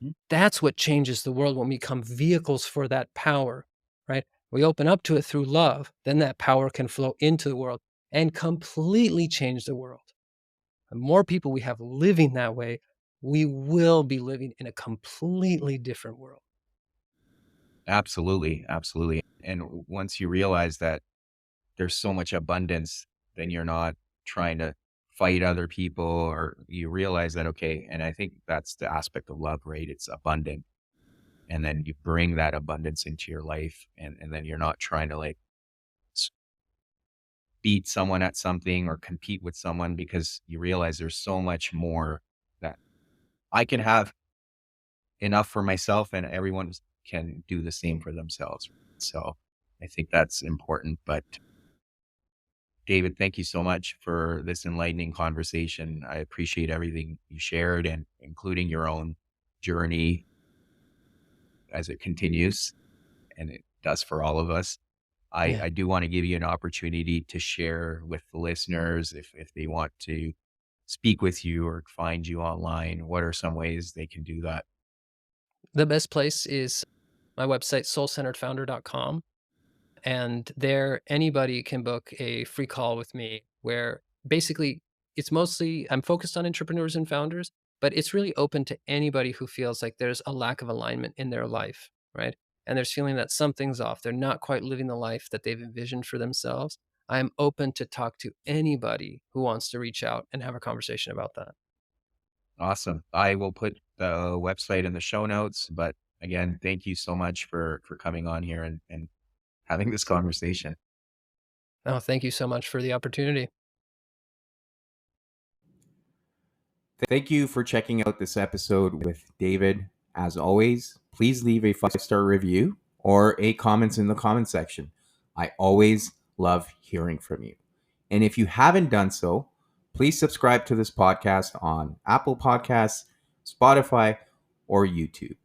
Mhm. That's what changes the world when we become vehicles for that power, right? We open up to it through love, then that power can flow into the world and completely change the world. The more people we have living that way, we will be living in a completely different world. Absolutely, absolutely. And once you realize that there's so much abundance, then you're not trying to fight other people, or you realize that, okay, and I think that's the aspect of love, right? It's abundant. And then you bring that abundance into your life, and then you're not trying to like s- beat someone at something or compete with someone, because you realize there's so much more that I can have enough for myself, and everyone can do the same for themselves. So I think that's important. But David, thank you so much for this enlightening conversation. I appreciate everything you shared, and including your own journey as it continues, and it does for all of us. Yeah. I do want to give you an opportunity to share with the listeners, if they want to speak with you or find you online, what are some ways they can do that? The best place is my website, soulcenteredfounder.com. And there, anybody can book a free call with me where basically it's mostly, I'm focused on entrepreneurs and founders, but it's really open to anybody who feels like there's a lack of alignment in their life, right? And there's feeling that something's off. They're not quite living the life that they've envisioned for themselves. I'm open to talk to anybody who wants to reach out and have a conversation about that. Awesome. I will put the website in the show notes. But again, thank you so much for coming on here and having this conversation. Oh, thank you so much for the opportunity. Thank you for checking out this episode with David. As always, please leave a 5-star review or a comments in the comment section. I always love hearing from you. And if you haven't done so, please subscribe to this podcast on Apple Podcasts, Spotify, or YouTube.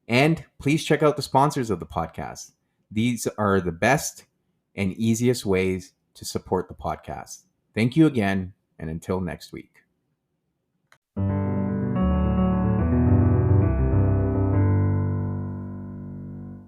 And please check out the sponsors of the podcast. These are the best and easiest ways to support the podcast. Thank you again, and until next week.